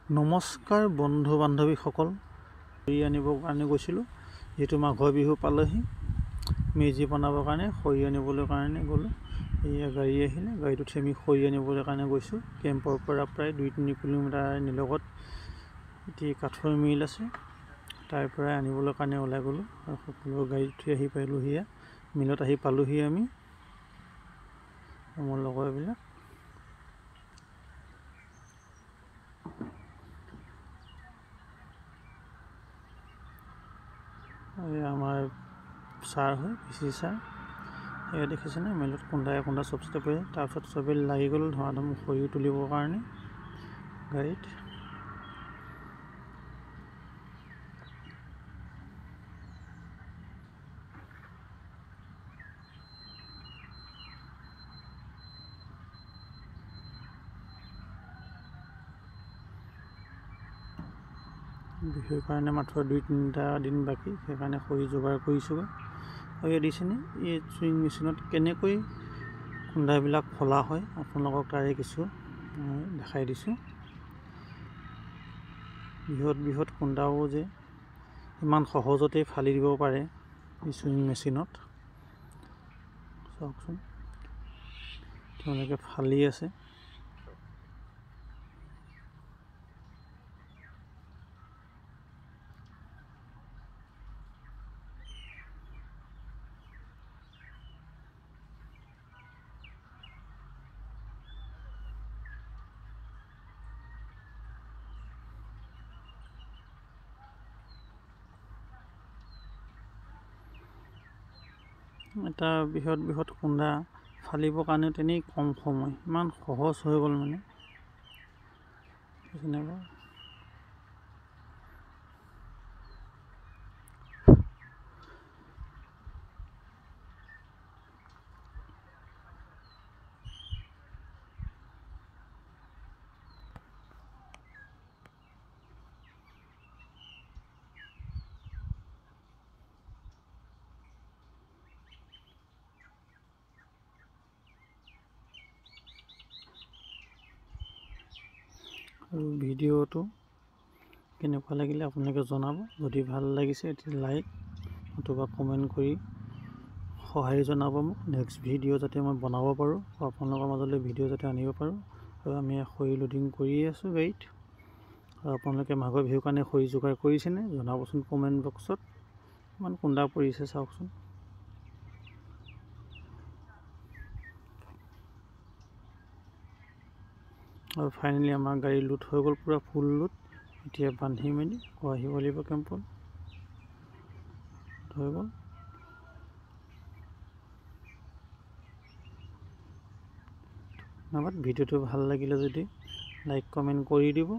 নমস্কাৰ বন্ধু বান্ধৱীসকল, খৰি আনিবৰ কাৰণে গৈছিলোঁ। যিহেতু মাঘৰ বিহু পালেহি, মেজি বনাবৰ কাৰণে খৰি আনিবলৈ কাৰণে গ'লোঁ। এয়া গাড়ী আহিলে, গাড়ীত উঠি আমি খৰি আনিবলৈ কাৰণে গৈছোঁ। কেম্পৰ পৰা প্ৰায় 2-3 কিলোমিটাৰ নিলগত এটি কাঠৰ মিল আছে, তাৰ পৰাই আনিবলৈ কাৰণে ওলাই গ'লোঁ আৰু সকলো গাড়ীত উঠি আহি পালোহি। মিলত আহি পালোহি আমি, মোৰ লগৰবিলাক। আমাৰ ছাৰ হয়, পিচি ছাৰ। এয়া দেখিছেনে, মিলত খুন্দাই চব ষ্টেপে। তাৰপিছত চবেই লাগি গ'ল ধুম খৰি তুলিবৰ কাৰণে গাড়ীত। বিহুৰ কাৰণে মাত্ৰ 2-3টা দিন বাকী, সেইকাৰণে খৰি যোগাৰ কৰিছোঁ। আৰু এয়া দিছেনে, এই চুইং মেচিনত কেনেকৈ খুন্দাবিলাক ফলা হয়, আপোনালোকক তাৰে কিছু দেখাই দিছোঁ। বৃহৎ খুন্দাও যে ইমান সহজতে ফালি দিব পাৰে এই চুইং মেচিনত। চাওকচোন, তেওঁলোকে ফালি আছে। এটা বৃহৎ খুন্দা ফালিবৰ কাৰণে তেনেই কম সময়, ইমান সহজ হৈ গ'ল মানে। আৰু ভিডিঅ'টো কেনেকুৱা লাগিলে আপোনালোকে জনাব। যদি ভাল লাগিছে এতিয়া লাইক অথবা কমেণ্ট কৰি সহায় জনাব মোক, নেক্সট ভিডিঅ' যাতে মই বনাব পাৰোঁ, আপোনালোকৰ মাজলৈ ভিডিঅ' যাতে আনিব পাৰোঁ। আৰু আমি খৰি লোডিং কৰিয়ে আছোঁ গাড়ীত। আৰু আপোনালোকে মাঘৰ বিহুৰ কাৰণে খৰি যোগাৰ কৰিছেনে জনাবচোন কমেণ্ট বক্সত। ইমান কুন্দা পৰিছে চাওকচোন। আৰু ফাইনেলি আমাৰ গাড়ী লোড হৈ গ'ল, পূৰা ফুল লোড। এতিয়া বান্ধি মেলি আকৌ আহিব লাগিব কেম্পত। হৈ গ'ল। ধন্যবাদ। ভিডিঅ'টো ভাল লাগিলে যদি লাইক কমেণ্ট কৰি দিব।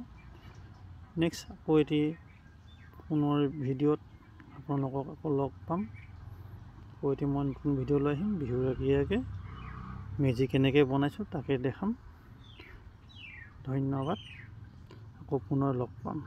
নেক্সট আকৌ এটি পুনৰ ভিডিঅ'ত আপোনালোকক আকৌ লগ পাম। আকৌ এটি মই নতুন ভিডিঅ' লৈ আহিম। বিহুৰ আগে মেজি কেনেকৈ বনাইছোঁ তাকে দেখাম। ধন্যবাদ, আকৌ পুনৰ লগ পাম।